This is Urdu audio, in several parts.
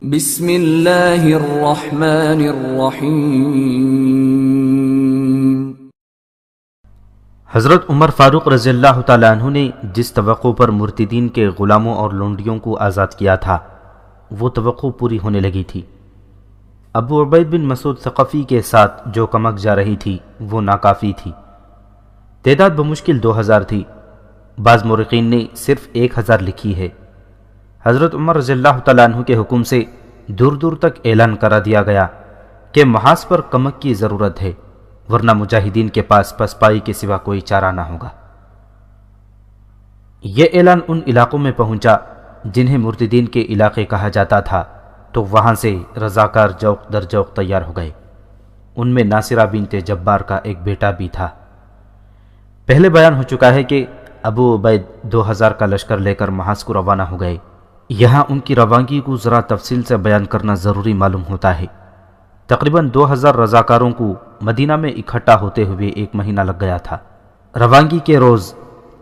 بسم اللہ الرحمن الرحیم۔ حضرت عمر فاروق رضی اللہ تعالیٰ عنہ نے جس توقع پر مرتدین کے غلاموں اور لونڈیوں کو آزاد کیا تھا وہ توقع پوری ہونے لگی تھی۔ ابو عبید بن مسعود ثقفی کے ساتھ جو کمک جا رہی تھی وہ ناکافی تھی۔ تعداد بمشکل 2000 تھی، بعض مورخین نے صرف 1000 لکھی ہے۔ حضرت عمر رضی اللہ تعالیٰ عنہ کے حکم سے دور دور تک اعلان کرا دیا گیا کہ محاذ پر کمک کی ضرورت ہے، ورنہ مجاہدین کے پاس پسپائی کے سوا کوئی چارہ نہ ہوگا۔ یہ اعلان ان علاقوں میں پہنچا جنہیں مرتدین کے علاقے کہا جاتا تھا، تو وہاں سے رضاکار جوق در جوق تیار ہو گئے۔ ان میں ناصرہ بنت جبار کا ایک بیٹا بھی تھا۔ پہلے بیان ہو چکا ہے کہ ابو عبید 2000 کا لشکر لے کر محاذ کو روانہ ہو گئے۔ یہاں ان کی روانگی کو ذرا تفصیل سے بیان کرنا ضروری معلوم ہوتا ہے۔ تقریباً 2000 رضاکاروں کو مدینہ میں اکٹھا ہوتے ہوئے 1 مہینہ لگ گیا تھا۔ روانگی کے روز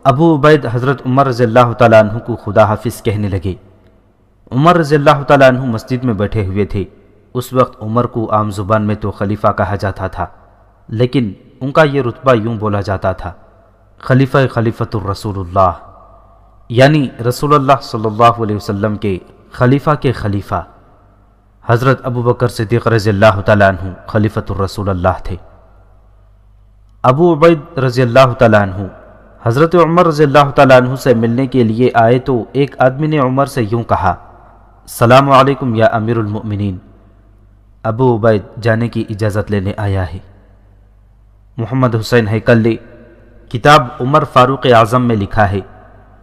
ابو عبید حضرت عمر رضی اللہ تعالیٰ عنہ کو خدا حافظ کہنے لگے۔ عمر رضی اللہ تعالیٰ عنہ مسجد میں بیٹھے ہوئے تھے۔ اس وقت عمر کو عام زبان میں تو خلیفہ کہا جاتا تھا، لیکن ان کا یہ رتبہ یوں بولا جاتا تھا: خلیفۃ الرسول اللہ، یعنی رسول اللہ صلی اللہ علیہ وسلم کے خلیفہ کے خلیفہ۔ حضرت ابو بکر صدیق رضی اللہ تعالیٰ عنہ خلیفۃ الرسول اللہ تھے۔ ابو عبید رضی اللہ تعالیٰ عنہ حضرت عمر رضی اللہ تعالیٰ عنہ سے ملنے کے لیے آئے تو ایک آدمی نے عمر سے یوں کہا: السلام علیکم یا امیر المؤمنین۔ ابو عبید جانے کی اجازت لینے آیا ہے۔ محمد حسین ہیکل نے کتاب عمر فاروق اعظم میں لکھا ہے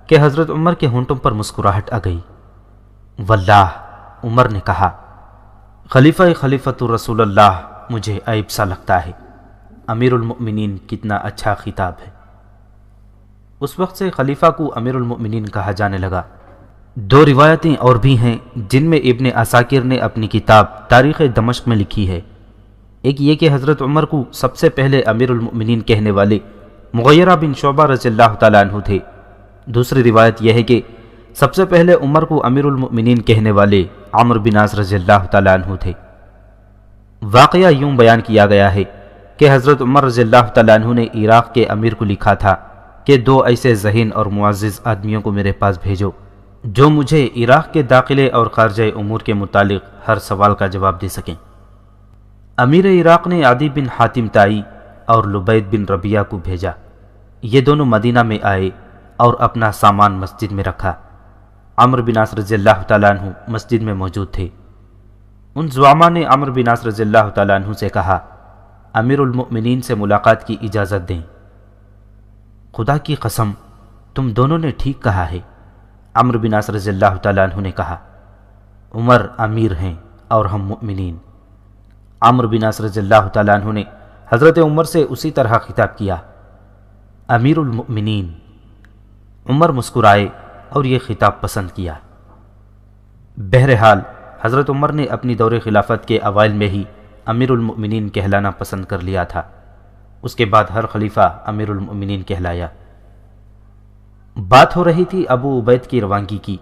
کہ حضرت عمر کے ہونٹوں پر مسکراہٹ آ گئی۔ واللہ، عمر نے کہا، خلیفۃ الرسول اللہ مجھے عیب سا لگتا ہے۔ امیر المؤمنین کتنا اچھا خطاب ہے۔ اس وقت سے خلیفہ کو امیر المؤمنین کہا جانے لگا۔ 2 روایتیں اور بھی ہیں جن میں ابن عساکر نے اپنی کتاب تاریخ دمشق میں لکھی ہے۔ ایک یہ کہ حضرت عمر کو سب سے پہلے امیر المؤمنین کہنے والے مغیرہ بن شعبہ رضی اللہ تعالیٰ عنہ تھے۔ دوسری روایت یہ ہے کہ سب سے پہلے عمر کو امیر المؤمنین کہنے والے عمرو بن عاص رضی اللہ تعالیٰ عنہ تھے۔ واقعہ یوں بیان کیا گیا ہے کہ حضرت عمر رضی اللہ تعالیٰ عنہ نے عراق کے امیر کو لکھا تھا کہ 2 ایسے ذہین اور معزز آدمیوں کو میرے پاس بھیجو جو مجھے عراق کے داخلے اور خارجہ امور کے متعلق ہر سوال کا جواب دے سکیں۔ امیر عراق نے عدی بن حاتم طائی اور لبید بن ربیعہ کو بھیجا۔ یہ دونوں مدینہ میں آئے اور اپنا سامان مسجد میں رکھا۔ عمرو بن عاص رضی اللہ تعالیٰ عنہ مسجد میں موجود تھے۔ ان زعماء نے عمرو بن عاص رضی اللہ تعالیٰ عنہ سے کہا: امیر المؤمنین سے ملاقات کی اجازت دیں۔ خدا کی قسم، تم دونوں نے ٹھیک کہا ہے، عمرو بن عاص رضی اللہ تعالیٰ عنہ نے کہا۔ عمر امیر ہیں اور ہم مؤمنین۔ عمرو بن عاص رضی اللہ تعالیٰ عنہ نے حضرت عمر سے اسی طرح خطاب کیا: امیر المؤمنین۔ عمر مسکرائے اور یہ خطاب پسند کیا۔ بہرحال حضرت عمر نے اپنی دور خلافت کے اوائل میں ہی امیر المؤمنین کہلانا پسند کر لیا تھا۔ اس کے بعد ہر خلیفہ امیر المؤمنین کہلایا۔ بات ہو رہی تھی ابو عبید کی روانگی کی۔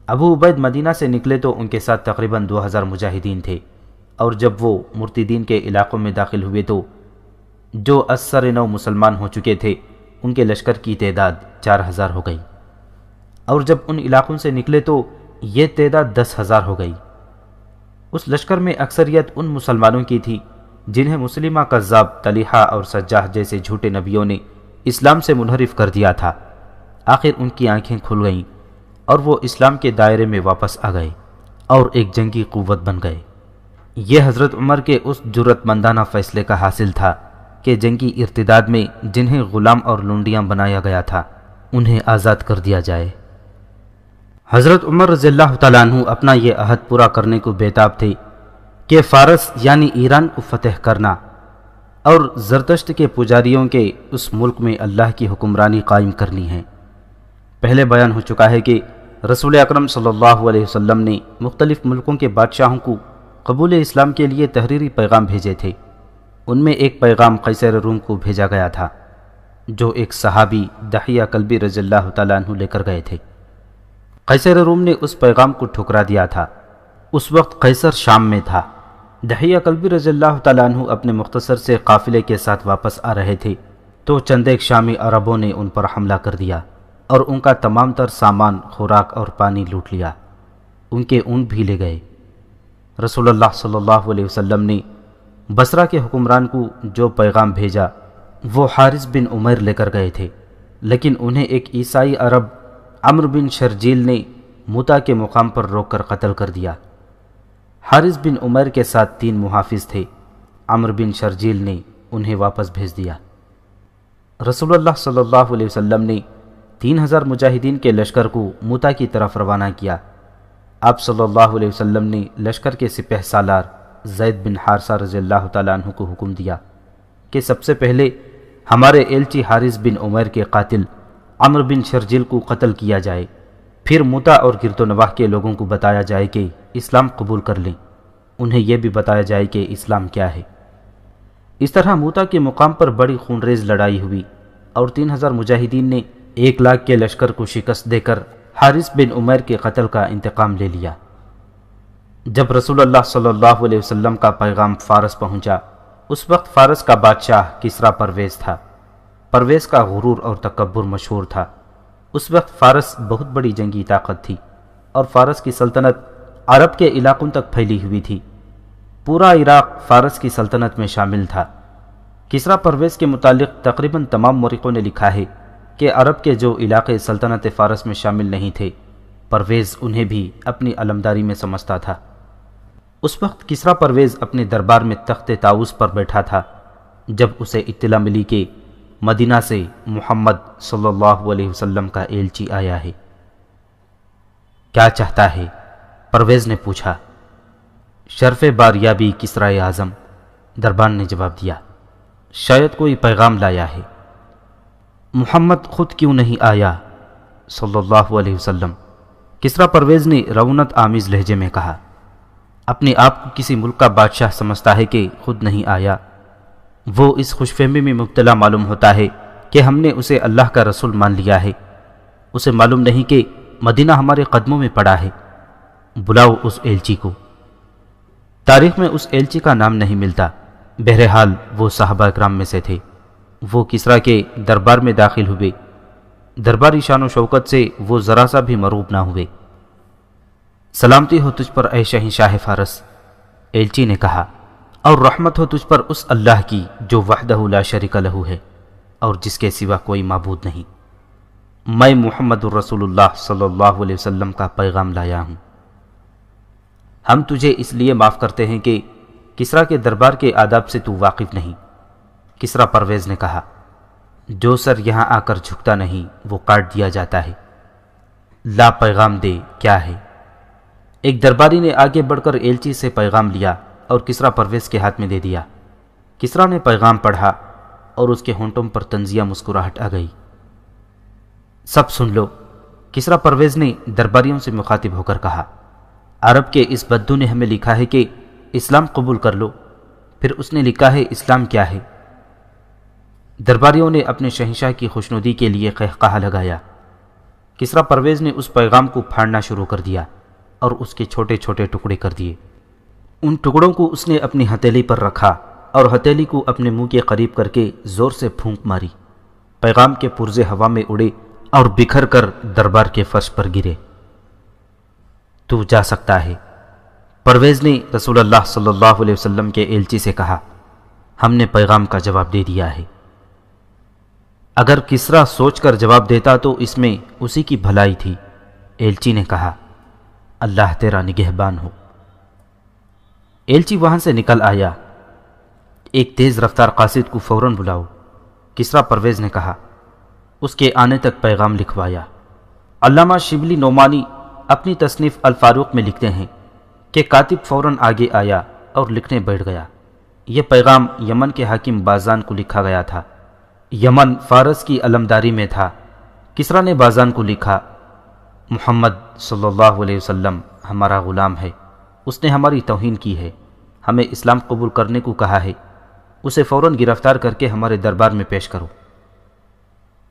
ابو عبید مدینہ سے نکلے تو ان کے ساتھ تقریباً 2000 مجاہدین تھے، اور جب وہ مرتدین کے علاقوں میں داخل ہوئے تو جو اثر نو مسلمان ہو چکے تھے ان کے لشکر کی تعداد 4000 ہو گئی، اور جب ان علاقوں سے نکلے تو یہ تعداد 10,000 ہو گئی۔ اس لشکر میں اکثریت ان مسلمانوں کی تھی جنہیں مسلمہ کذاب طلیحہ اور سجاح جیسے جھوٹے نبیوں نے اسلام سے منحرف کر دیا تھا۔ آخر ان کی آنکھیں کھل گئیں اور وہ اسلام کے دائرے میں واپس آ گئے اور ایک جنگی قوت بن گئے۔ یہ حضرت عمر کے اس جرأت مندانہ فیصلے کا حاصل تھا کہ جنگی ارتداد میں جنہیں غلام اور لونڈیاں بنایا گیا تھا انہیں آزاد کر دیا جائے۔ حضرت عمر رضی اللہ تعالیٰ عنہ اپنا یہ عہد پورا کرنے کو بیتاب تھے کہ فارس یعنی ایران کو فتح کرنا اور زرتشت کے پجاریوں کے اس ملک میں اللہ کی حکمرانی قائم کرنی ہے۔ پہلے بیان ہو چکا ہے کہ رسول اکرم صلی اللہ علیہ وسلم نے مختلف ملکوں کے بادشاہوں کو قبول اسلام کے لیے تحریری پیغام بھیجے تھے۔ ان میں ایک پیغام قیصر روم کو بھیجا گیا تھا جو ایک صحابی دحیہ کلبی رضی اللہ تعالیٰ عنہ لے کر گئے تھے۔ قیصر روم نے اس پیغام کو ٹھکرا دیا تھا۔ اس وقت قیصر شام میں تھا۔ دحیہ کلبی رضی اللہ تعالیٰ عنہ اپنے مختصر سے قافلے کے ساتھ واپس آ رہے تھے تو چند ایک شامی عربوں نے ان پر حملہ کر دیا اور ان کا تمام تر سامان، خوراک اور پانی لوٹ لیا۔ ان کے اونٹ بھی لے گئے۔ رسول اللہ صلی اللہ علیہ وسلم نے بصرہ کے حکمران کو جو پیغام بھیجا وہ حارث بن عمیر لے کر گئے تھے، لیکن انہیں ایک عیسائی عرب عمرو بن شرجیل نے موتا کے مقام پر روک کر قتل کر دیا۔ حارث بن عمیر کے ساتھ 3 محافظ تھے۔ عمرو بن شرجیل نے انہیں واپس بھیج دیا۔ رسول اللہ صلی اللہ علیہ وسلم نے 3000 مجاہدین کے لشکر کو موتا کی طرف روانہ کیا۔ آپ صلی اللہ علیہ وسلم نے لشکر کے سپہ سالار زید بن حارثہ رضی اللہ تعالیٰ عنہ کو حکم دیا کہ سب سے پہلے ہمارے ایلچی حارث بن عمیر کے قاتل عمرو بن شرجیل کو قتل کیا جائے، پھر موتا اور گرد و نواح کے لوگوں کو بتایا جائے کہ اسلام قبول کر لیں، انہیں یہ بھی بتایا جائے کہ اسلام کیا ہے۔ اس طرح موتا کے مقام پر بڑی خونریز لڑائی ہوئی اور 3000 مجاہدین نے 1 لاکھ کے لشکر کو شکست دے کر حارث بن عمیر کے قتل کا انتقام لے لیا۔ جب رسول اللہ صلی اللہ علیہ وسلم کا پیغام فارس پہنچا، اس وقت فارس کا بادشاہ کسریٰ پرویز تھا۔ پرویز کا غرور اور تکبر مشہور تھا۔ اس وقت فارس بہت بڑی جنگی طاقت تھی اور فارس کی سلطنت عرب کے علاقوں تک پھیلی ہوئی تھی۔ پورا عراق فارس کی سلطنت میں شامل تھا۔ کسریٰ پرویز کے متعلق تقریباً تمام مورخوں نے لکھا ہے کہ عرب کے جو علاقے سلطنت فارس میں شامل نہیں تھے، پرویز انہیں بھی اپنی علمداری میں سمجھتا تھا۔ اس وقت کسریٰ پرویز اپنے دربار میں تخت طاؤس پر بیٹھا تھا جب اسے اطلاع ملی کہ مدینہ سے محمد صلی اللہ علیہ وسلم کا ایلچی آیا ہے۔ کیا چاہتا ہے؟ پرویز نے پوچھا۔ شرف باریابی کسرائے اعظم، دربان نے جواب دیا، شاید کوئی پیغام لایا ہے۔ محمد خود کیوں نہیں آیا صلی اللہ علیہ وسلم؟ کسریٰ پرویز نے رونت آمیز لہجے میں کہا۔ اپنے آپ کو کسی ملک کا بادشاہ سمجھتا ہے کہ خود نہیں آیا۔ وہ اس خوش فہمی میں مبتلا معلوم ہوتا ہے کہ ہم نے اسے اللہ کا رسول مان لیا ہے۔ اسے معلوم نہیں کہ مدینہ ہمارے قدموں میں پڑا ہے۔ بلاؤ اس ایلچی کو۔ تاریخ میں اس ایلچی کا نام نہیں ملتا، بہرحال وہ صحابہ اکرام میں سے تھے۔ وہ کسریٰ کے دربار میں داخل ہوئے۔ درباری شان و شوکت سے وہ ذرا سا بھی مروب نہ ہوئے۔ سلامتی ہو تجھ پر اے شہنشاہ فارس، ایلچی نے کہا، اور رحمت ہو تجھ پر اس اللہ کی جو وحدہ لا شریک لہ ہے اور جس کے سوا کوئی معبود نہیں۔ میں محمد الرسول اللہ صلی اللہ علیہ وسلم کا پیغام لایا ہوں۔ ہم تجھے اس لیے معاف کرتے ہیں کہ کسریٰ کے دربار کے آداب سے تو واقف نہیں۔ کسریٰ پرویز نے کہا، جو سر یہاں آ کر جھکتا نہیں وہ کاٹ دیا جاتا ہے۔ لا پیغام دے، کیا ہے؟ ایک درباری نے آگے بڑھ کر ایلچی سے پیغام لیا اور کسریٰ پرویز کے ہاتھ میں دے دیا۔ کسریٰ نے پیغام پڑھا اور اس کے ہونٹوں پر طنزیہ مسکراہٹ آ گئی۔ سب سن لو، کسریٰ پرویز نے درباریوں سے مخاطب ہو کر کہا، عرب کے اس بدو نے ہمیں لکھا ہے کہ اسلام قبول کر لو، پھر اس نے لکھا ہے اسلام کیا ہے؟ درباریوں نے اپنے شہنشاہ کی خوشنودی کے لیے قہقہہ لگایا۔ کسریٰ پرویز نے اس پیغام کو پھاڑنا شروع کر دیا اور اس کے چھوٹے چھوٹے ٹکڑے کر دیے۔ ان ٹکڑوں کو اس نے اپنی ہتھیلی پر رکھا اور ہتھیلی کو اپنے منہ کے قریب کر کے زور سے پھونک ماری۔ پیغام کے پرزے ہوا میں اڑے اور بکھر کر دربار کے فرش پر گرے۔ تو جا سکتا ہے، پرویز نے رسول اللہ صلی اللہ علیہ وسلم کے ایلچی سے کہا، ہم نے پیغام کا جواب دے دیا ہے۔ اگر کسریٰ سوچ کر جواب دیتا تو اس میں اسی کی بھلائی تھی۔ ایلچی نے کہا، اللہ تیرا نگہبان ہو۔ ایلچی وہاں سے نکل آیا۔ ایک تیز رفتار قاصد کو فوراً بلاؤ، کسریٰ پرویز نے کہا۔ اس کے آنے تک پیغام لکھوایا۔ علامہ شبلی نعمانی اپنی تصنیف الفاروق میں لکھتے ہیں کہ کاتب فوراً آگے آیا اور لکھنے بیٹھ گیا۔ یہ پیغام یمن کے حاکم بازان کو لکھا گیا تھا۔ یمن فارس کی علمداری میں تھا۔ کسریٰ نے بازان کو لکھا، محمد صلی اللہ علیہ وسلم ہمارا غلام ہے، اس نے ہماری توہین کی ہے، ہمیں اسلام قبول کرنے کو کہا ہے، اسے فوراً گرفتار کر کے ہمارے دربار میں پیش کرو۔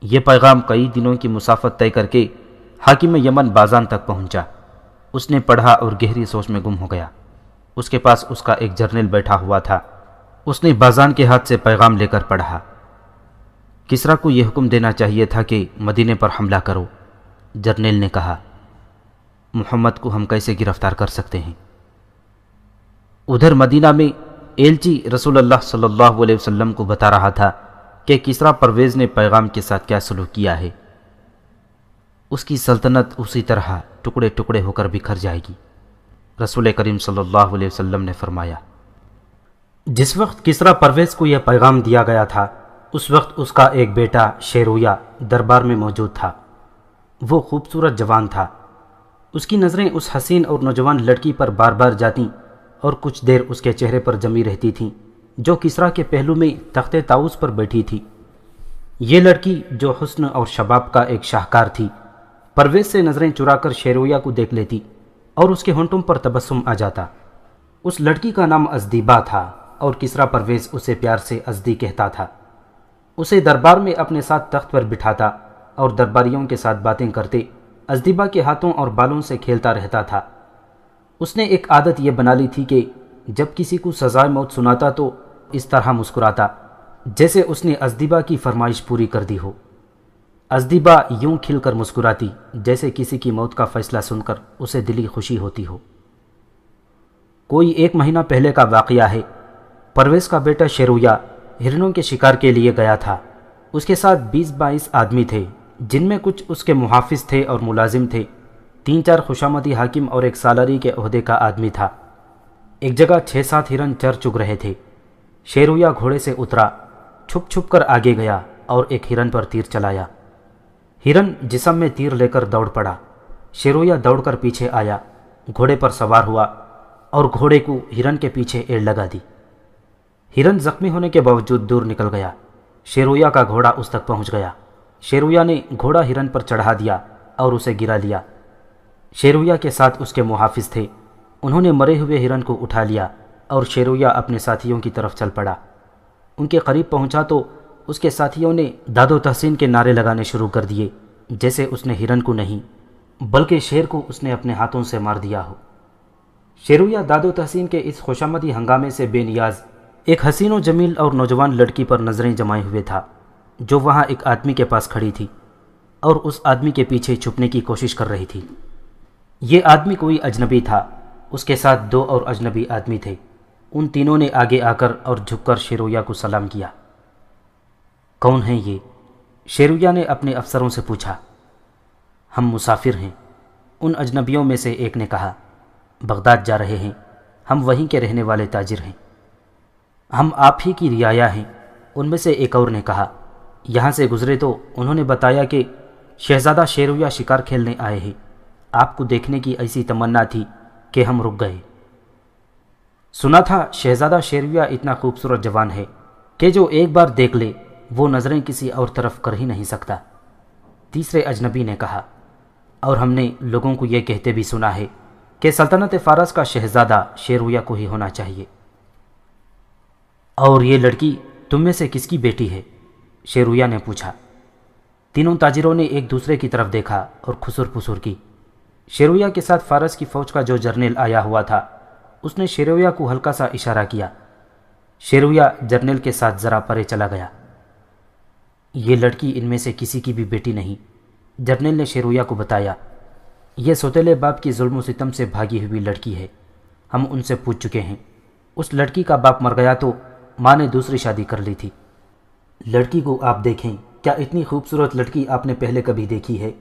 یہ پیغام کئی دنوں کی مسافت طے کر کے حاکم یمن بازان تک پہنچا۔ اس نے پڑھا اور گہری سوچ میں گم ہو گیا۔ اس کے پاس اس کا ایک جرنیل بیٹھا ہوا تھا۔ اس نے بازان کے ہاتھ سے پیغام لے کر پڑھا۔ کسریٰ کو یہ حکم دینا چاہیے تھا کہ مدینے پر حملہ کرو۔ جرنیل نے کہا، محمد کو ہم کیسے گرفتار کر سکتے ہیں؟ ادھر مدینہ میں ایلچی رسول اللہ صلی اللہ علیہ وسلم کو بتا رہا تھا کہ کسریٰ پرویز نے پیغام کے ساتھ کیا سلوک کیا ہے۔ اس کی سلطنت اسی طرح ٹکڑے ٹکڑے ہو کر بکھر جائے گی۔ رسول کریم صلی اللہ علیہ وسلم نے فرمایا، جس وقت کسریٰ پرویز کو یہ پیغام دیا گیا تھا اس وقت اس کا ایک بیٹا شیرویہ دربار میں موجود تھا۔ وہ خوبصورت جوان تھا۔ اس کی نظریں اس حسین اور نوجوان لڑکی پر بار بار جاتی اور کچھ دیر اس کے چہرے پر جمی رہتی تھیں جو کسریٰ کے پہلو میں تخت طاؤس پر بیٹھی تھی۔ یہ لڑکی جو حسن اور شباب کا ایک شاہکار تھی، پرویز سے نظریں چرا کر شیرویہ کو دیکھ لیتی اور اس کے ہونٹوں پر تبسم آ جاتا۔ اس لڑکی کا نام ازدیبا تھا اور کسریٰ پرویز اسے پیار سے ازدی کہتا تھا۔ اسے دربار میں اپنے ساتھ تخت پر بٹھاتا اور درباریوں کے ساتھ باتیں کرتے ازدیبا کے ہاتھوں اور بالوں سے کھیلتا رہتا تھا۔ اس نے ایک عادت یہ بنا لی تھی کہ جب کسی کو سزائے موت سناتا تو اس طرح مسکراتا جیسے اس نے ازدیبا کی فرمائش پوری کر دی ہو۔ ازدیبا یوں کھل کر مسکراتی جیسے کسی کی موت کا فیصلہ سن کر اسے دلی خوشی ہوتی ہو۔ کوئی 1 مہینہ پہلے کا واقعہ ہے۔ پرویز کا بیٹا شیرویہ ہرنوں کے شکار کے لیے گیا تھا۔ اس کے ساتھ 20-22 آدمی تھے جن میں کچھ اس کے محافظ تھے اور ملازم تھے، 3-4 خوشامدی حاکم اور ایک سالاری کے عہدے کا آدمی تھا۔ ایک جگہ 6-7 ہرن چر چگ رہے تھے۔ شیرویہ گھوڑے سے اترا، چھپ چھپ کر آگے گیا اور ایک ہرن پر تیر چلایا۔ ہرن جسم میں تیر لے کر دوڑ پڑا۔ شیرویہ دوڑ کر پیچھے آیا، گھوڑے پر سوار ہوا اور گھوڑے کو ہرن کے پیچھے ایڑ لگا دی۔ ہرن زخمی ہونے کے باوجود دور نکل گیا۔ شیرویہ کا گھوڑا اس تک پہنچ گیا۔ شیرویہ نے گھوڑا ہرن پر چڑھا دیا اور اسے گرا لیا۔ شیرویہ کے ساتھ اس کے محافظ تھے، انہوں نے مرے ہوئے ہرن کو اٹھا لیا اور شیرویہ اپنے ساتھیوں کی طرف چل پڑا۔ ان کے قریب پہنچا تو اس کے ساتھیوں نے داد و تحسین کے نعرے لگانے شروع کر دیے جیسے اس نے ہرن کو نہیں بلکہ شیر کو اس نے اپنے ہاتھوں سے مار دیا ہو۔ شیرویہ داد و تحسین کے اس خوشامدی ہنگامے سے بے نیاز ایک حسین و جمیل اور نوجوان لڑکی پر نظریں جمائے ہوئے تھا جو وہاں ایک آدمی کے پاس کھڑی تھی اور اس آدمی کے پیچھے چھپنے کی کوشش کر رہی تھی۔ یہ آدمی کوئی اجنبی تھا، اس کے ساتھ 2 اور اجنبی آدمی تھے۔ ان تینوں نے آگے آ کر اور جھک کر شیرویہ کو سلام کیا۔ کون ہیں یہ؟ شیرویہ نے اپنے افسروں سے پوچھا۔ ہم مسافر ہیں، ان اجنبیوں میں سے ایک نے کہا۔ بغداد جا رہے ہیں، ہم وہیں کے رہنے والے تاجر ہیں۔ ہم آپ ہی کی رعایا ہیں، ان میں سے ایک اور نے کہا۔ یہاں سے گزرے تو انہوں نے بتایا کہ شہزادہ شیرویہ شکار کھیلنے آئے ہیں، آپ کو دیکھنے کی ایسی تمنا تھی کہ ہم رک گئے۔ سنا تھا شہزادہ شیرویہ اتنا خوبصورت جوان ہے کہ جو ایک بار دیکھ لے وہ نظریں کسی اور طرف کر ہی نہیں سکتا۔ تیسرے اجنبی نے کہا، اور ہم نے لوگوں کو یہ کہتے بھی سنا ہے کہ سلطنت فارس کا شہزادہ شیرویہ کو ہی ہونا چاہیے۔ اور یہ لڑکی تم میں سے کس کی بیٹی ہے؟ شیرویہ نے پوچھا۔ تینوں تاجروں نے ایک دوسرے کی طرف دیکھا اور خسر پسر کی۔ شیرویہ کے ساتھ فارس کی فوج کا جو جرنیل آیا ہوا تھا اس نے شیرویہ کو ہلکا سا اشارہ کیا۔ شیرویہ جرنیل کے ساتھ ذرا پرے چلا گیا۔ یہ لڑکی ان میں سے کسی کی بھی بیٹی نہیں، جرنیل نے شیرویہ کو بتایا۔ یہ سوتیلے باپ کی ظلم و ستم سے بھاگی ہوئی لڑکی ہے، ہم ان سے پوچھ چکے ہیں۔ اس لڑکی کا باپ مر گیا تو ماں نے دوسری شادی کر لی تھی۔ لڑکی کو آپ دیکھیں، کیا اتنی خوبصورت لڑکی آپ نے پہلے کبھی دیکھی ہے؟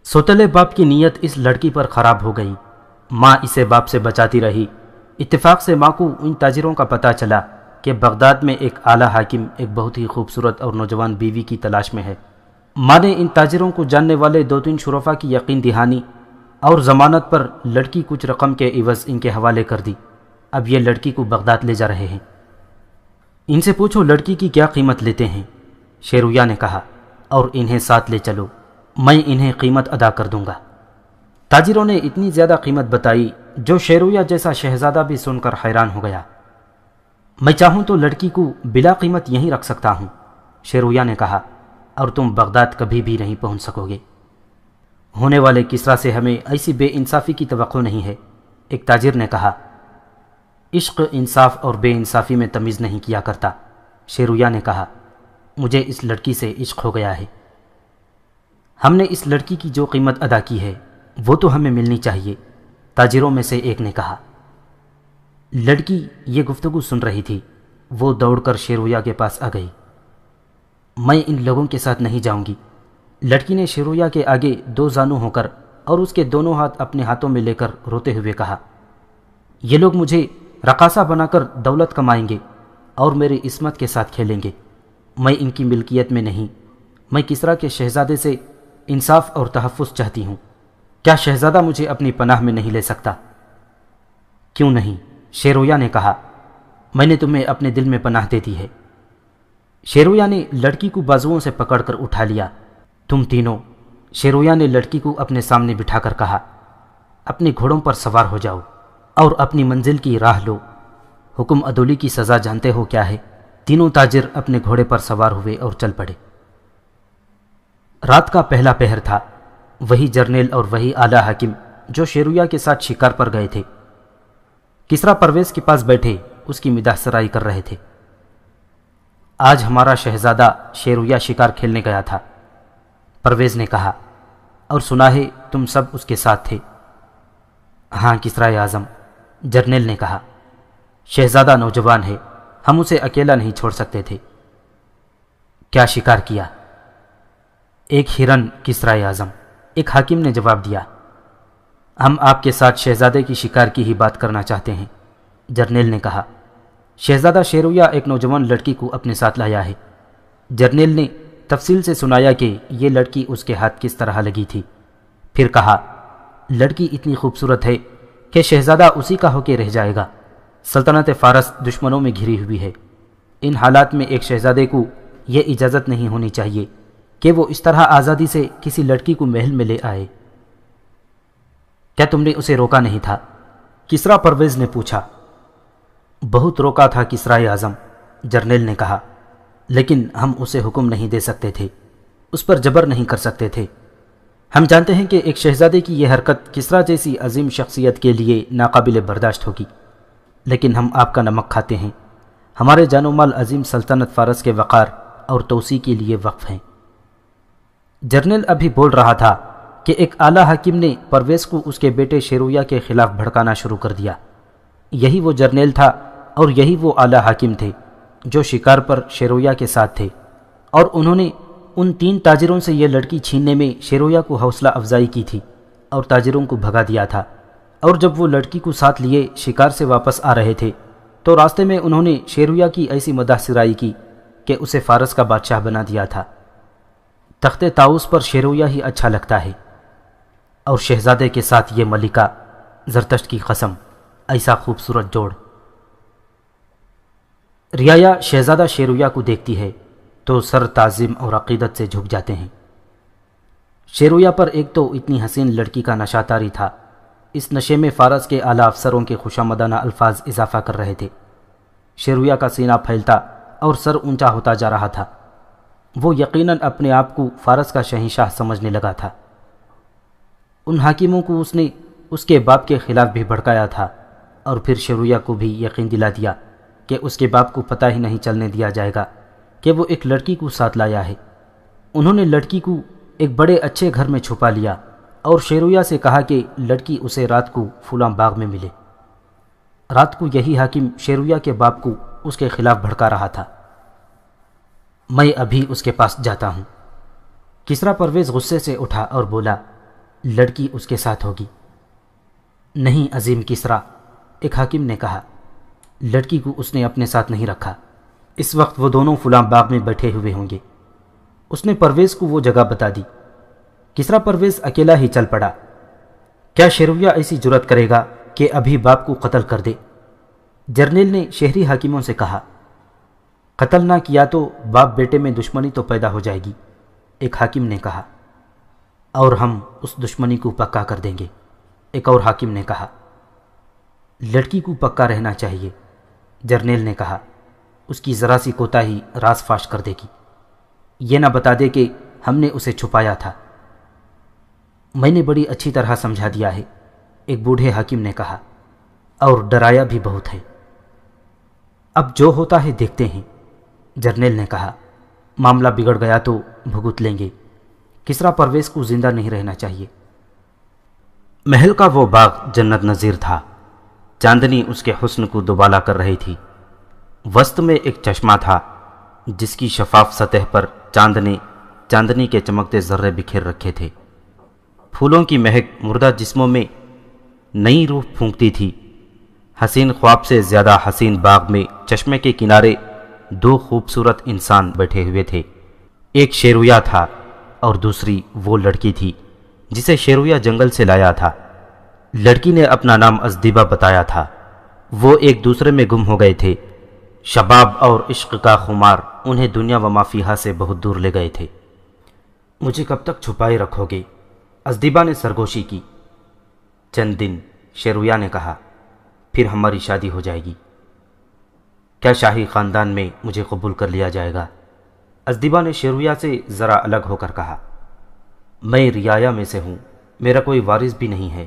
سوتیلے باپ کی نیت اس لڑکی پر خراب ہو گئی، ماں اسے باپ سے بچاتی رہی۔ اتفاق سے ماں کو ان تاجروں کا پتہ چلا کہ بغداد میں ایک اعلیٰ حاکم ایک بہت ہی خوبصورت اور نوجوان بیوی کی تلاش میں ہے۔ ماں نے ان تاجروں کو جاننے والے 2-3 شرفا کی یقین دہانی اور ضمانت پر لڑکی کچھ رقم کے عوض ان کے حوالے کر دی۔ اب یہ لڑکی کو بغداد لے جا رہے ہیں۔ ان سے پوچھو لڑکی کی کیا قیمت لیتے ہیں؟ شیرویہ نے کہا، اور انہیں ساتھ لے چلو، میں انہیں قیمت ادا کر دوں گا۔ تاجروں نے اتنی زیادہ قیمت بتائی جو شیرویہ جیسا شہزادہ بھی سن کر حیران ہو گیا۔ میں چاہوں تو لڑکی کو بلا قیمت یہیں رکھ سکتا ہوں، شیرویہ نے کہا، اور تم بغداد کبھی بھی نہیں پہنچ سکو گے۔ ہونے والے کسرا سے ہمیں ایسی بے انصافی کی توقع نہیں ہے۔ ایک تاجر نے کہا، عشق انصاف اور بے انصافی میں تمیز نہیں کیا کرتا۔ شیرویا نے کہا، مجھے اس لڑکی سے عشق ہو گیا ہے۔ ہم نے اس لڑکی کی جو قیمت ادا کی ہے وہ تو ہمیں ملنی چاہیے، تاجروں میں سے ایک نے کہا۔ لڑکی یہ گفتگو سن رہی تھی، وہ دوڑ کر شیرویا کے پاس آ گئی۔ میں ان لوگوں کے ساتھ نہیں جاؤں گی، لڑکی نے شیرویا کے آگے دو زانو ہو کر اور اس کے دونوں ہاتھ اپنے ہاتھوں میں لے کر روتے ہوئے کہا، یہ لوگ مجھے رقاصہ بنا کر دولت کمائیں گے اور میری عصمت کے ساتھ کھیلیں گے۔ میں ان کی ملکیت میں نہیں، میں کسریٰ کے شہزادے سے انصاف اور تحفظ چاہتی ہوں۔ کیا شہزادہ مجھے اپنی پناہ میں نہیں لے سکتا؟ کیوں نہیں؟ شیرویا نے کہا، میں نے تمہیں اپنے دل میں پناہ دے دی ہے۔ شیرویا نے لڑکی کو بازوؤں سے پکڑ کر اٹھا لیا۔ تم تینوں، شیرویا نے لڑکی کو اپنے سامنے بٹھا کر کہا، اپنے گھوڑوں پر سوار ہو جاؤ اور اپنی منزل کی راہ لو۔ حکم عدولی کی سزا جانتے ہو کیا ہے؟ تینوں تاجر اپنے گھوڑے پر سوار ہوئے اور چل پڑے۔ رات کا پہلا پہر تھا۔ وہی جرنیل اور وہی اعلیٰ حاکم جو شیرویا کے ساتھ شکار پر گئے تھے کسریٰ پرویز کے پاس بیٹھے اس کی مداح سرائی کر رہے تھے۔ آج ہمارا شہزادہ شیرویا شکار کھیلنے گیا تھا، پرویز نے کہا، اور سنا ہے تم سب اس کے ساتھ تھے۔ ہاں کسریٰ اعظم، جرنیل نے کہا، شہزادہ نوجوان ہے، ہم اسے اکیلا نہیں چھوڑ سکتے تھے۔ کیا شکار کیا؟ ایک ہرن کسریٰ اعظم، ایک حاکم نے جواب دیا۔ ہم آپ کے ساتھ شہزادے کی شکار کی ہی بات کرنا چاہتے ہیں، جرنیل نے کہا۔ شہزادہ شیرویا ایک نوجوان لڑکی کو اپنے ساتھ لایا ہے۔ جرنیل نے تفصیل سے سنایا کہ یہ لڑکی اس کے ہاتھ کس طرح لگی تھی، پھر کہا، لڑکی اتنی خوبصورت ہے کہ شہزادہ اسی کا ہو کے رہ جائے گا۔ سلطنت فارس دشمنوں میں گھری ہوئی ہے۔ ان حالات میں ایک شہزادے کو یہ اجازت نہیں ہونی چاہیے کہ وہ اس طرح آزادی سے کسی لڑکی کو محل میں لے آئے۔ کیا تم نے اسے روکا نہیں تھا؟ کسریٰ پرویز نے پوچھا۔ بہت روکا تھا کسریٰ اعظم، جرنیل نے کہا، لیکن ہم اسے حکم نہیں دے سکتے تھے، اس پر جبر نہیں کر سکتے تھے۔ ہم جانتے ہیں کہ ایک شہزادے کی یہ حرکت کسریٰ جیسی عظیم شخصیت کے لیے ناقابل برداشت ہوگی، لیکن ہم آپ کا نمک کھاتے ہیں۔ ہمارے جان و مال عظیم سلطنت فارس کے وقار اور توسیع کے لیے وقف ہیں۔ جرنیل ابھی بول رہا تھا کہ ایک اعلیٰ حاکم نے پرویز کو اس کے بیٹے شیرویا کے خلاف بھڑکانا شروع کر دیا۔ یہی وہ جرنیل تھا اور یہی وہ اعلیٰ حاکم تھے جو شکار پر شیرویا کے ساتھ تھے، اور انہوں نے ان تین تاجروں سے یہ لڑکی چھیننے میں شیرویا کو حوصلہ افزائی کی تھی اور تاجروں کو بھگا دیا تھا۔ اور جب وہ لڑکی کو ساتھ لیے شکار سے واپس آ رہے تھے تو راستے میں انہوں نے شیرویا کی ایسی مداح سرائی کی کہ اسے فارس کا بادشاہ بنا دیا تھا۔ تخت طاؤس پر شیرویا ہی اچھا لگتا ہے، اور شہزادے کے ساتھ یہ ملکہ، زرتشت کی قسم، ایسا خوبصورت جوڑ۔ رعایا شہزادہ شیرویا کو دیکھتی ہے تو سر تعظیم اور عقیدت سے جھک جاتے ہیں۔ شیرویا پر ایک تو اتنی حسین لڑکی کا نشہ طاری تھا، اس نشے میں فارس کے اعلیٰ افسروں کے خوشامدانہ الفاظ اضافہ کر رہے تھے۔ شیرویا کا سینہ پھیلتا اور سر اونچا ہوتا جا رہا تھا۔ وہ یقیناً اپنے آپ کو فارس کا شہنشاہ سمجھنے لگا تھا۔ ان حاکموں کو اس نے اس کے باپ کے خلاف بھی بھڑکایا تھا، اور پھر شیرویا کو بھی یقین دلا دیا کہ اس کے باپ کو پتہ ہی نہیں چلنے دیا جائے گا کہ وہ ایک لڑکی کو ساتھ لایا ہے۔ انہوں نے لڑکی کو ایک بڑے اچھے گھر میں چھپا لیا اور شیرویا سے کہا کہ لڑکی اسے رات کو فلاں باغ میں ملے۔ رات کو یہی حاکم شیرویا کے باپ کو اس کے خلاف بھڑکا رہا تھا۔ میں ابھی اس کے پاس جاتا ہوں۔ کسریٰ پرویز غصے سے اٹھا اور بولا، لڑکی اس کے ساتھ ہوگی۔ نہیں عظیم کسریٰ، ایک حاکم نے کہا، لڑکی کو اس نے اپنے ساتھ نہیں رکھا، اس وقت وہ دونوں فلاں باغ میں بیٹھے ہوئے ہوں گے۔ اس نے پرویز کو وہ جگہ بتا دی۔ کسریٰ پرویز اکیلا ہی چل پڑا۔ کیا شیرویا ایسی جرأت کرے گا کہ ابھی باپ کو قتل کر دے؟ جرنیل نے شہری حاکموں سے کہا، قتل نہ کیا تو باپ بیٹے میں دشمنی تو پیدا ہو جائے گی، ایک حاکم نے کہا، اور ہم اس دشمنی کو پکا کر دیں گے، ایک اور حاکم نے کہا۔ لڑکی کو پکا رہنا چاہیے، جرنیل نے کہا، اس کی ذرا سی کوتاہی راز فاش کر دے گی، یہ نہ بتا دے کہ ہم نے اسے چھپایا تھا۔ میں نے بڑی اچھی طرح سمجھا دیا ہے، ایک بوڑھے حاکم نے کہا، اور ڈرایا بھی بہت ہے۔ اب جو ہوتا ہے دیکھتے ہیں، جرنیل نے کہا۔ معاملہ بگڑ گیا تو بھگت لیں گے۔ کسریٰ پرویز کو زندہ نہیں رہنا چاہیے۔ محل کا وہ باغ جنت نظیر تھا۔ چاندنی اس کے حسن کو دوبالا کر رہی تھی۔ وسط میں ایک چشمہ تھا جس کی شفاف سطح پر چاندنی کے چمکتے ذرے بکھیر رکھے تھے۔ پھولوں کی مہک مردہ جسموں میں نئی روح پھونکتی تھی۔ حسین خواب سے زیادہ حسین باغ میں چشمے کے کنارے دو خوبصورت انسان بیٹھے ہوئے تھے۔ ایک شیرویا تھا اور دوسری وہ لڑکی تھی جسے شیرویا جنگل سے لایا تھا۔ لڑکی نے اپنا نام ازدیبا بتایا تھا۔ وہ ایک دوسرے میں گم ہو گئے تھے۔ شباب اور عشق کا خمار انہیں دنیا و ما فیہا سے بہت دور لے گئے تھے۔ مجھے کب تک چھپائے رکھو گے؟ ازدیبا نے سرگوشی کی۔ چند دن، شیرویا نے کہا، پھر ہماری شادی ہو جائے گی۔ کیا شاہی خاندان میں مجھے قبول کر لیا جائے گا؟ ازدیبا نے شیرویا سے ذرا الگ ہو کر کہا۔ میں رعایا میں سے ہوں، میرا کوئی وارث بھی نہیں ہے۔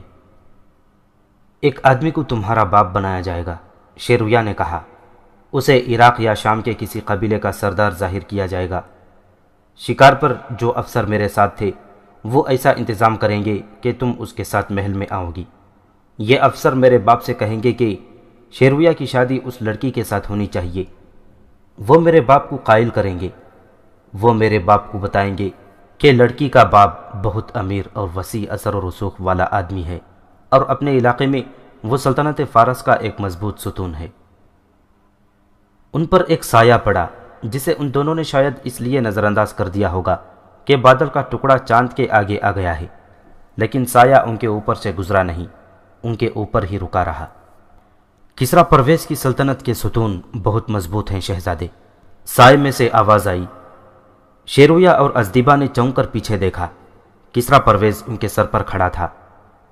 ایک آدمی کو تمہارا باپ بنایا جائے گا، شیرویا نے کہا۔ اسے عراق یا شام کے کسی قبیلے کا سردار ظاہر کیا جائے گا۔ شکار پر جو افسر میرے ساتھ تھے وہ ایسا انتظام کریں گے کہ تم اس کے ساتھ محل میں آؤ گی۔ یہ افسر میرے باپ سے کہیں گے کہ شیرویا کی شادی اس لڑکی کے ساتھ ہونی چاہیے۔ وہ میرے باپ کو قائل کریں گے۔ وہ میرے باپ کو بتائیں گے کہ لڑکی کا باپ بہت امیر اور وسیع اثر و رسوخ والا آدمی ہے اور اپنے علاقے میں وہ سلطنت فارس کا ایک مضبوط ستون ہے۔ ان پر ایک سایہ پڑا جسے ان دونوں نے شاید اس لیے نظر انداز کر دیا ہوگا کہ بادل کا ٹکڑا چاند کے آگے آ گیا ہے، لیکن سایہ ان کے اوپر سے گزرا نہیں، ان کے اوپر ہی رکا رہا۔ کسریٰ پرویز کی سلطنت کے ستون بہت مضبوط ہیں شہزادے، سائے میں سے آواز آئی۔ شیرویا اور ازدیبا نے چونک کر پیچھے دیکھا۔ کسریٰ پرویز ان کے سر پر کھڑا تھا۔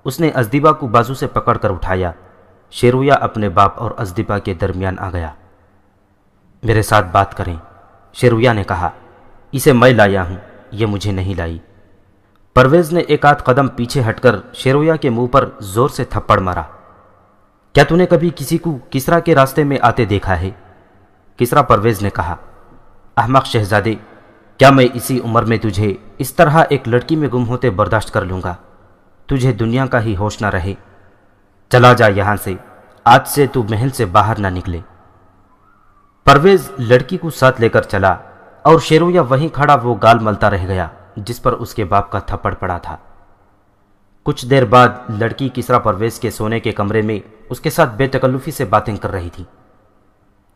اس نے ازدیبا کو بازو سے پکڑ کر اٹھایا۔ شیرویا اپنے باپ اور ازدیبا کے درمیان آ گیا۔ میرے ساتھ بات کریں، شیرویا نے کہا۔ اسے میں لایا ہوں، یہ مجھے نہیں لائی۔ پرویز نے ایک آدھ قدم پیچھے ہٹ کر شیرویا کے منہ پر زور سے تھپڑ مارا۔ کیا تو نے کبھی کسی کو کسریٰ کے راستے میں آتے دیکھا ہے؟ کسریٰ پرویز نے کہا۔ احمق شہزادے، کیا میں اسی عمر میں تجھے اس طرح ایک لڑکی میں گم ہوتے برداشت کر لوں گا؟ تجھے دنیا کا ہی ہوش نہ رہے۔ چلا جا یہاں سے، آج سے تو محل سے باہر نہ نکلے۔ پرویز لڑکی کو ساتھ لے کر چلا اور شیرویا وہیں کھڑا وہ گال ملتا رہ گیا جس پر اس کے باپ کا تھپڑ پڑا تھا۔ کچھ دیر بعد لڑکی کسریٰ پرویز کے سونے کے کمرے میں اس کے ساتھ بے تکلفی سے باتیں کر رہی تھی۔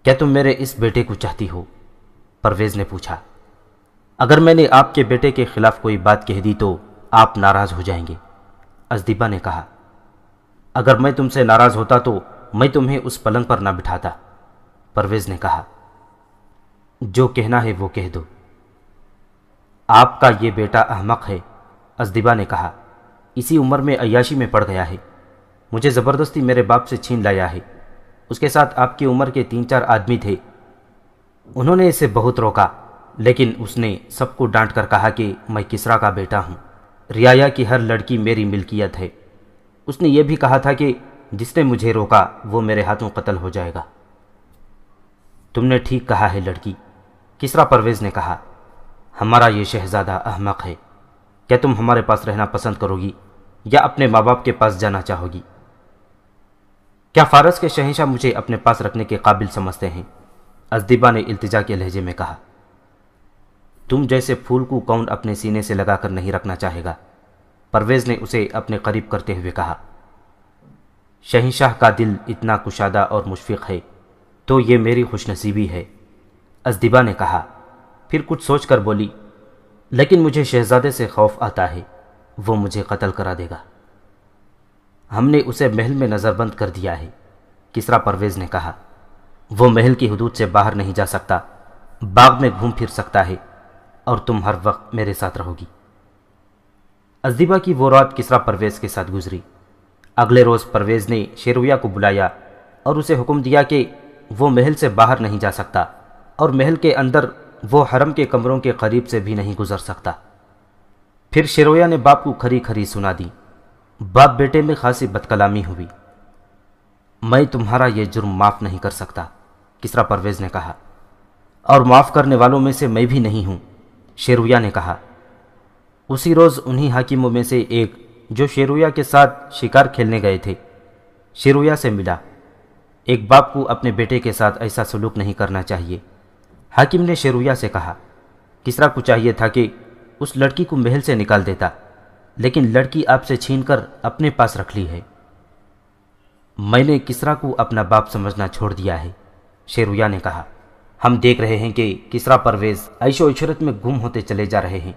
کیا تم میرے اس بیٹے کو چاہتی ہو؟ پرویز نے پوچھا۔ اگر میں نے آپ کے بیٹے کے خلاف کوئی بات کہہ دی تو آپ ناراض ہو جائیں گے، ازدیبا نے کہا۔ اگر میں تم سے ناراض ہوتا تو میں تمہیں اس پلنگ پر نہ بٹھاتا، پرویز نے کہا۔ جو کہنا ہے وہ کہہ دو۔ آپ کا یہ بیٹا احمق ہے، ازدیبا نے کہا۔ اسی عمر میں عیاشی میں پڑ گیا ہے۔ مجھے زبردستی میرے باپ سے چھین لایا ہے۔ اس کے ساتھ آپ کی عمر کے 3-4 آدمی تھے۔ انہوں نے اسے بہت روکا، لیکن اس نے سب کو ڈانٹ کر کہا کہ میں کسریٰ کا بیٹا ہوں، رعایا کی ہر لڑکی میری ملکیت ہے۔ اس نے یہ بھی کہا تھا کہ جس نے مجھے روکا وہ میرے ہاتھوں قتل ہو جائے گا۔ تم نے ٹھیک کہا ہے لڑکی، کسریٰ پرویز نے کہا۔ ہمارا یہ شہزادہ احمق ہے۔ کیا تم ہمارے پاس رہنا پسند کرو گی یا اپنے ماں باپ کے پاس جانا چاہو گی؟ کیا فارس کے شہنشاہ مجھے اپنے پاس رکھنے کے قابل سمجھتے ہیں؟ ازدیبا نے التجا کے لہجے میں کہا۔ تم جیسے پھول کو کون اپنے سینے سے لگا کر نہیں رکھنا چاہے گا، پرویز نے اسے اپنے قریب کرتے ہوئے کہا۔ شہنشاہ کا دل اتنا کشادہ اور مشفق ہے تو یہ میری خوش نصیبی ہے، ازدیبا نے کہا۔ پھر کچھ سوچ کر بولی، لیکن مجھے شہزادے سے خوف آتا ہے، وہ مجھے قتل کرا دے گا۔ ہم نے اسے محل میں نظر بند کر دیا ہے، کسریٰ پرویز نے کہا۔ وہ محل کی حدود سے باہر نہیں جا سکتا، باغ میں گھوم پھر سکتا ہے اور تم ہر وقت میرے ساتھ رہو گی۔ ازدیبا کی وہ رات کسریٰ پرویز کے ساتھ گزری۔ اگلے روز پرویز نے شیرویا کو بلایا اور اسے حکم دیا کہ وہ محل سے باہر نہیں جا سکتا اور محل کے اندر وہ حرم کے کمروں کے قریب سے بھی نہیں گزر سکتا۔ پھر شیرویا نے باپ کو کھری کھری سنا دی۔ باپ بیٹے میں خاصی بدکلامی ہوئی۔ میں تمہارا یہ جرم معاف نہیں کر سکتا، کسریٰ پرویز نے کہا، اور معاف کرنے والوں میں سے میں بھی نہیں ہوں، شیرویا نے کہا۔ اسی روز انہی حاکموں میں سے ایک جو شیرویا کے ساتھ شکار کھیلنے گئے تھے شیرویا سے ملا۔ ایک باپ کو اپنے بیٹے کے ساتھ ایسا سلوک نہیں کرنا چاہیے۔ حاکم نے شیرویا سے کہا، کسریٰ کو چاہیے تھا کہ اس لڑکی کو محل سے نکال دیتا، لیکن لڑکی آپ سے چھین کر اپنے پاس رکھ لی ہے۔ میں نے کسریٰ کو اپنا باپ سمجھنا چھوڑ دیا ہے، شیرویا نے کہا۔ ہم دیکھ رہے ہیں کہ کسریٰ پرویز عیش و عشرت میں گم ہوتے چلے جا رہے ہیں،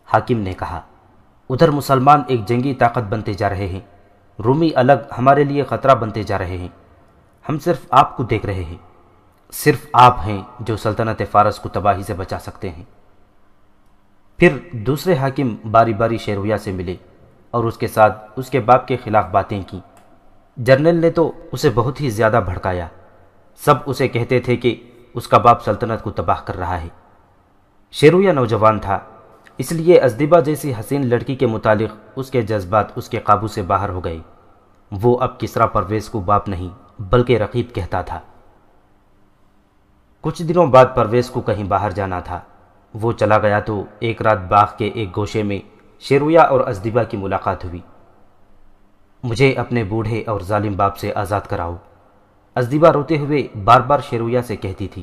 حاکم نے کہا۔ ادھر مسلمان ایک جنگی طاقت بنتے جا رہے ہیں، رومی الگ ہمارے لیے خطرہ بنتے جا رہے ہیں۔ ہم صرف آپ کو دیکھ رہے ہیں، صرف آپ ہیں جو سلطنت فارس کو تباہی سے بچا سکتے ہیں۔ پھر دوسرے حاکم باری باری شیرویا سے ملے اور اس کے ساتھ اس کے باپ کے خلاف باتیں کی۔ جرنیل نے تو اسے بہت ہی زیادہ بھڑکایا۔ سب اسے کہتے تھے کہ اس کا باپ سلطنت کو تباہ کر رہا ہے۔ شیرویا نوجوان تھا، اس لیے ازدیبا جیسی حسین لڑکی کے متعلق اس کے جذبات اس کے قابو سے باہر ہو گئے۔ وہ اب کسریٰ پرویز کو باپ نہیں بلکہ رقیب کہتا تھا۔ کچھ دنوں بعد پرویز کو کہیں باہر جانا تھا۔ وہ چلا گیا تو ایک رات باغ کے ایک گوشے میں شیرویا اور ازدیبا کی ملاقات ہوئی۔ مجھے اپنے بوڑھے اور ظالم باپ سے آزاد کراؤ، ازدیبا روتے ہوئے بار بار شیرویا سے کہتی تھی۔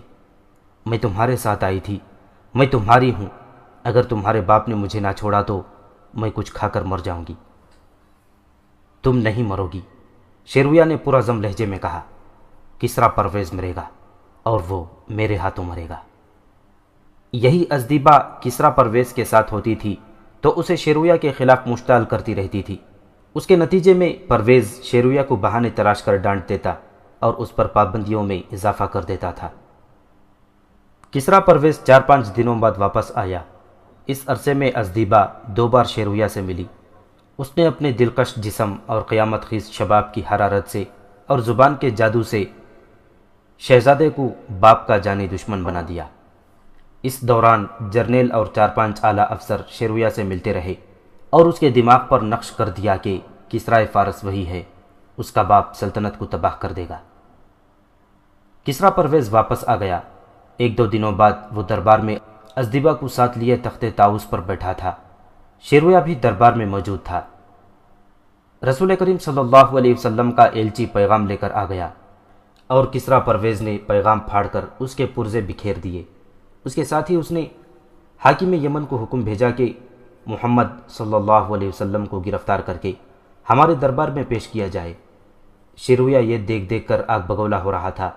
میں تمہارے ساتھ آئی تھی، میں تمہاری ہوں، اگر تمہارے باپ نے مجھے نہ چھوڑا تو میں کچھ کھا کر مر جاؤں گی۔ تم نہیں مرو گی، شیرویا نے پرعزم لہجے میں کہا۔ کسریٰ پرویز مرے گا اور وہ میرے ہاتھوں مرے گا۔ یہی ازدیبا کسریٰ پرویز کے ساتھ ہوتی تھی تو اسے شیرویا کے خلاف مشتعل کرتی رہتی تھی۔ اس کے نتیجے میں پرویز شیرویا کو بہانے تراش کر ڈانٹ دیتا اور اس پر پابندیوں میں اضافہ کر دیتا تھا۔ کسریٰ پرویز 4-5 دنوں بعد واپس آیا۔ اس عرصے میں ازدیبا 2 بار شیرویا سے ملی۔ اس نے اپنے دلکش جسم اور قیامت خیز شباب کی حرارت سے اور زبان کے جادو سے شہزادے کو باپ کا جانی دشمن بنا دیا۔ اس دوران جرنیل اور 4-5 اعلیٰ افسر شیرویا سے ملتے رہے اور اس کے دماغ پر نقش کر دیا کہ کسریٰ فارس وہی ہے، اس کا باپ سلطنت کو تباہ کر دے گا۔ کسریٰ پرویز واپس آ گیا۔ 1-2 دنوں بعد وہ دربار میں ازدیبا کو ساتھ لیے تخت طاؤس پر بیٹھا تھا۔ شیرویا بھی دربار میں موجود تھا۔ رسول کریم صلی اللہ علیہ وسلم کا ایلچی پیغام لے کر آ گیا اور کسریٰ پرویز نے پیغام پھاڑ کر اس کے پرزے بکھیر دیے۔ اس کے ساتھ ہی اس نے حاکم یمن کو حکم بھیجا کہ محمد صلی اللہ علیہ وسلم کو گرفتار کر کے ہمارے دربار میں پیش کیا جائے۔ شیرویا یہ دیکھ دیکھ کر آگ بگولا ہو رہا تھا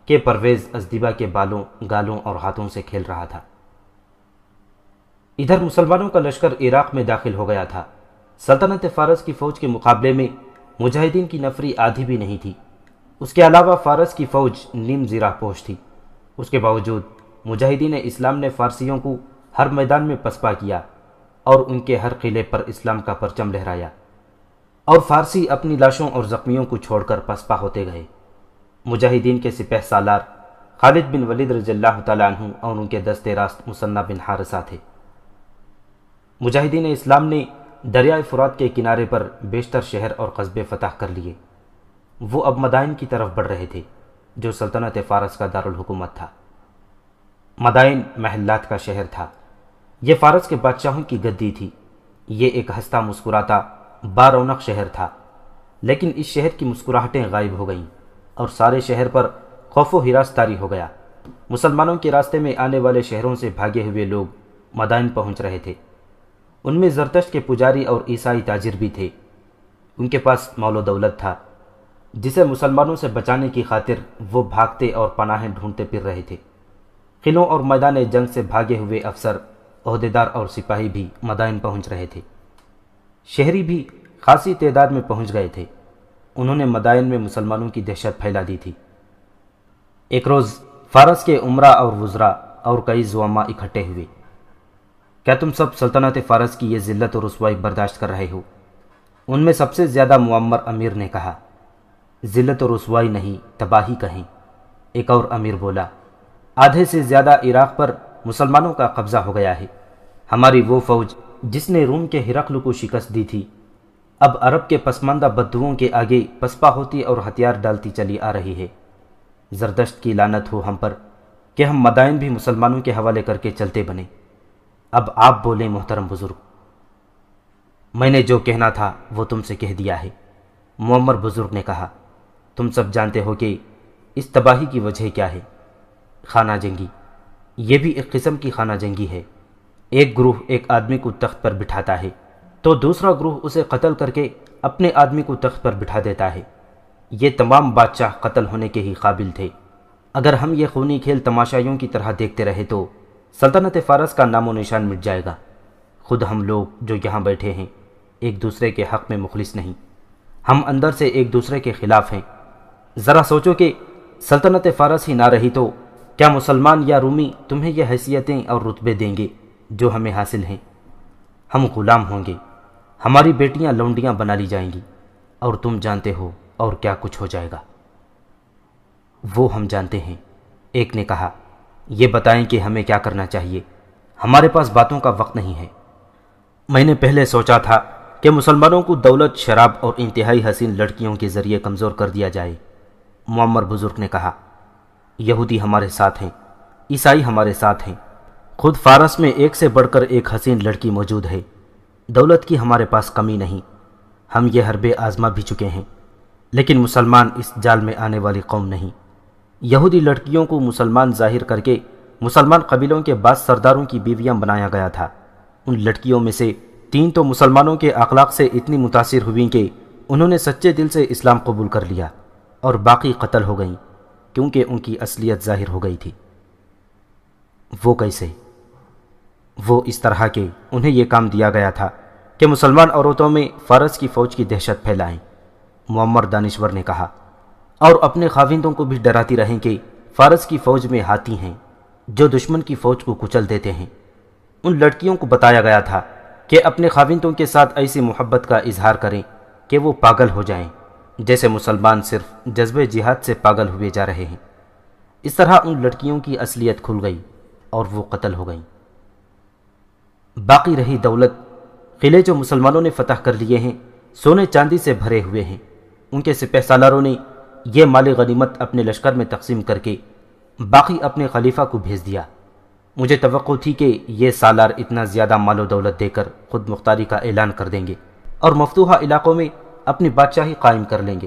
کہ پرویز ازدیبا کے بالوں، گالوں اور ہاتھوں سے کھیل رہا تھا۔ ادھر مسلمانوں کا لشکر عراق میں داخل ہو گیا تھا۔ سلطنت فارس کی فوج کے مقابلے میں مجاہدین کی نفری آدھی بھی نہیں تھی۔ اس کے علاوہ فارس کی فوج نیم زیرہ پوش تھی۔ اس کے باوجود مجاہدین اسلام نے فارسیوں کو ہر میدان میں پسپا کیا اور ان کے ہر قلعے پر اسلام کا پرچم لہرایا، اور فارسی اپنی لاشوں اور زخمیوں کو چھوڑ کر پسپا ہوتے گئے۔ مجاہدین کے سپہ سالار خالد بن ولید رضی اللہ تعالیٰ عنہ اور ان کے دست راست مثنی بن حارثہ تھے۔ مجاہدین اسلام نے دریائے فرات کے کنارے پر بیشتر شہر اور قصبے فتح کر لیے۔ وہ اب مدائن کی طرف بڑھ رہے تھے جو سلطنت فارس کا دارالحکومت تھا۔ مدائن محلات کا شہر تھا۔ یہ فارس کے بادشاہوں کی گدی تھی۔ یہ ایک ہنستا مسکراتا بارونق شہر تھا، لیکن اس شہر کی مسکراہٹیں غائب ہو گئیں اور سارے شہر پر خوف و ہراس طاری ہو گیا۔ مسلمانوں کے راستے میں آنے والے شہروں سے بھاگے ہوئے لوگ مدائن پہنچ رہے تھے۔ ان میں زرتشت کے پجاری اور عیسائی تاجر بھی تھے۔ ان کے پاس مال و دولت تھا جسے مسلمانوں سے بچانے کی خاطر وہ بھاگتے اور پناہیں ڈھونڈتے پھر رہے تھے۔ قلعوں اور میدان جنگ سے بھاگے ہوئے افسر، عہدیدار اور سپاہی بھی مدائن پہنچ رہے تھے۔ شہری بھی خاصی تعداد میں پہنچ گئے تھے۔ انہوں نے مدائن میں مسلمانوں کی دہشت پھیلا دی تھی۔ ایک روز فارس کے امراء اور وزراء اور کئی زعماء اکٹھے ہوئے۔ کیا تم سب سلطنت فارس کی یہ ذلت و رسوائی برداشت کر رہے ہو؟ ان میں سب سے زیادہ معمر امیر نے کہا۔ ذلت و رسوائی نہیں، تباہی کہیں۔ ایک اور امیر بولا، آدھے سے زیادہ عراق پر مسلمانوں کا قبضہ ہو گیا ہے۔ ہماری وہ فوج جس نے روم کے ہرقل کو شکست دی تھی، اب عرب کے پسماندہ بدوؤں کے آگے پسپا ہوتی اور ہتھیار ڈالتی چلی آ رہی ہے۔ زردشت کی لعنت ہو ہم پر کہ ہم مدائن بھی مسلمانوں کے حوالے کر کے چلتے بنے۔ اب آپ بولیں محترم بزرگ۔ میں نے جو کہنا تھا وہ تم سے کہہ دیا ہے، معمر بزرگ نے کہا۔ تم سب جانتے ہو کہ اس تباہی کی وجہ کیا ہے۔ خانہ جنگی، یہ بھی ایک قسم کی خانہ جنگی ہے۔ ایک گروہ ایک آدمی کو تخت پر بٹھاتا ہے تو دوسرا گروہ اسے قتل کر کے اپنے آدمی کو تخت پر بٹھا دیتا ہے۔ یہ تمام بادشاہ قتل ہونے کے ہی قابل تھے۔ اگر ہم یہ خونی کھیل تماشائیوں کی طرح دیکھتے رہے تو سلطنت فارس کا نام و نشان مٹ جائے گا۔ خود ہم لوگ جو یہاں بیٹھے ہیں ایک دوسرے کے حق میں مخلص نہیں، ہم اندر سے ایک دوسرے کے خلاف ہیں۔ ذرا سوچو کہ سلطنت فارس ہی نہ رہی تو کیا مسلمان یا رومی تمہیں یہ حیثیتیں اور رتبے دیں گے جو ہمیں حاصل ہیں؟ ہم غلام ہوں گے، ہماری بیٹیاں لونڈیاں بنا لی جائیں گی، اور تم جانتے ہو اور کیا کچھ ہو جائے گا۔ وہ ہم جانتے ہیں، ایک نے کہا۔ یہ بتائیں کہ ہمیں کیا کرنا چاہیے، ہمارے پاس باتوں کا وقت نہیں ہے۔ میں نے پہلے سوچا تھا کہ مسلمانوں کو دولت، شراب اور انتہائی حسین لڑکیوں کے ذریعے کمزور کر دیا جائے، معمر بزرگ نے کہا۔ یہودی ہمارے ساتھ ہیں، عیسائی ہمارے ساتھ ہیں، خود فارس میں ایک سے بڑھ کر ایک حسین لڑکی موجود ہے۔ دولت کی ہمارے پاس کمی نہیں، ہم یہ حربے آزما بھی چکے ہیں، لیکن مسلمان اس جال میں آنے والی قوم نہیں۔ یہودی لڑکیوں کو مسلمان ظاہر کر کے مسلمان قبیلوں کے بعض سرداروں کی بیویاں بنایا گیا تھا۔ ان لڑکیوں میں سے 3 تو مسلمانوں کے اخلاق سے اتنی متاثر ہوئیں کہ انہوں نے سچے دل سے اسلام قبول کر لیا، اور باقی قتل ہو گئیں کیونکہ ان کی اصلیت ظاہر ہو گئی تھی۔ وہ کیسے؟ وہ اس طرح کہ انہیں یہ کام دیا گیا تھا کہ مسلمان عورتوں میں فارس کی فوج کی دہشت پھیلائیں، معمر دانشور نے کہا، اور اپنے خاوندوں کو بھی ڈراتی رہیں کہ فارس کی فوج میں ہاتھی ہیں جو دشمن کی فوج کو کچل دیتے ہیں۔ ان لڑکیوں کو بتایا گیا تھا کہ اپنے خاوندوں کے ساتھ ایسی محبت کا اظہار کریں کہ وہ پاگل ہو جائیں، جیسے مسلمان صرف جذبہ جہاد سے پاگل ہوئے جا رہے ہیں۔ اس طرح ان لڑکیوں کی اصلیت کھل گئی اور وہ قتل ہو گئیں۔ باقی رہی دولت، قلعے جو مسلمانوں نے فتح کر لیے ہیں سونے چاندی سے بھرے ہوئے ہیں۔ ان کے سپہ سالاروں نے یہ مال غنیمت اپنے لشکر میں تقسیم کر کے باقی اپنے خلیفہ کو بھیج دیا۔ مجھے توقع تھی کہ یہ سالار اتنا زیادہ مال و دولت دے کر خود مختاری کا اعلان کر دیں گے اور مفتوحہ علاقوں میں اپنی بادشاہی قائم کر لیں گے،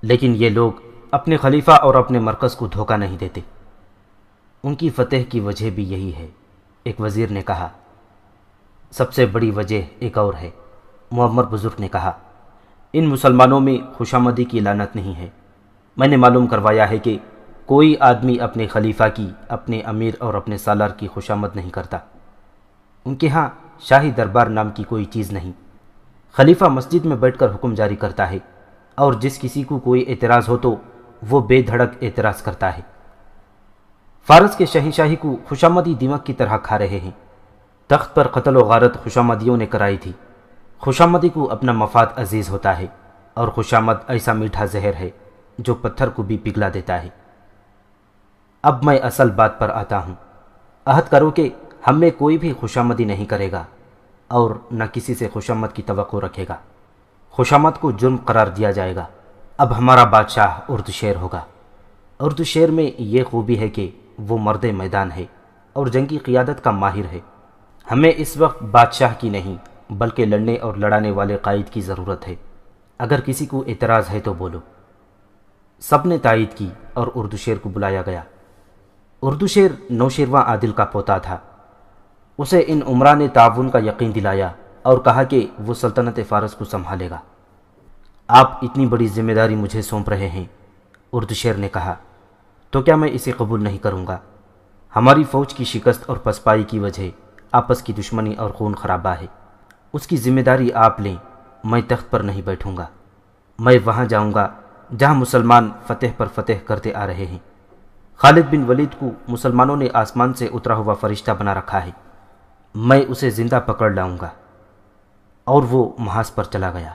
لیکن یہ لوگ اپنے خلیفہ اور اپنے مرکز کو دھوکہ نہیں دیتے۔ ان کی فتح کی وجہ بھی یہی ہے، ایک وزیر نے کہا۔ سب سے بڑی وجہ ایک اور ہے، معمر بزرگ نے کہا۔ ان مسلمانوں میں خوشامدی کی لعنت نہیں ہے۔ میں نے معلوم کروایا ہے کہ کوئی آدمی اپنے خلیفہ کی، اپنے امیر اور اپنے سالار کی خوشامد نہیں کرتا۔ ان کے ہاں شاہی دربار نام کی کوئی چیز نہیں۔ خلیفہ مسجد میں بیٹھ کر حکم جاری کرتا ہے، اور جس کسی کو کوئی اعتراض ہو تو وہ بے دھڑک اعتراض کرتا ہے۔ فارس کے شہنشاہی کو خوشامدی دیمک کی طرح کھا رہے ہیں۔ تخت پر قتل و غارت خوشامدیوں نے کرائی تھی۔ خوشامدی کو اپنا مفاد عزیز ہوتا ہے، اور خوشامد ایسا میٹھا زہر ہے جو پتھر کو بھی پگھلا دیتا ہے۔ اب میں اصل بات پر آتا ہوں۔ عہد کرو کہ ہم میں کوئی بھی خوشامدی نہیں کرے گا اور نہ کسی سے خوشامد کی توقع رکھے گا۔ خوشامد کو جرم قرار دیا جائے گا۔ اب ہمارا بادشاہ اردشیر ہوگا۔ اردشیر میں یہ خوبی ہے کہ وہ مرد میدان ہے اور جنگی قیادت کا ماہر ہے۔ ہمیں اس وقت بادشاہ کی نہیں بلکہ لڑنے اور لڑانے والے قائد کی ضرورت ہے۔ اگر کسی کو اعتراض ہے تو بولو۔ سب نے تائید کی اور اردشیر کو بلایا گیا۔ اردشیر نوشیرواں عادل کا پوتا تھا۔ اسے ان عمرا نے تعاون کا یقین دلایا اور کہا کہ وہ سلطنت فارس کو سنبھالے گا۔ آپ اتنی بڑی ذمہ داری مجھے سونپ رہے ہیں، اردشیر نے کہا، تو کیا میں اسے قبول نہیں کروں گا؟ ہماری فوج کی شکست اور پسپائی کی وجہ آپس کی دشمنی اور خون خرابہ ہے۔ اس کی ذمہ داری آپ لیں، میں تخت پر نہیں بیٹھوں گا۔ میں وہاں جاؤں گا جہاں مسلمان فتح پر فتح کرتے آ رہے ہیں۔ خالد بن ولید کو مسلمانوں نے آسمان سے اترا ہوا فرشتہ بنا رکھا ہے، میں اسے زندہ پکڑ لاؤں گا۔ اور وہ محاذ پر چلا گیا۔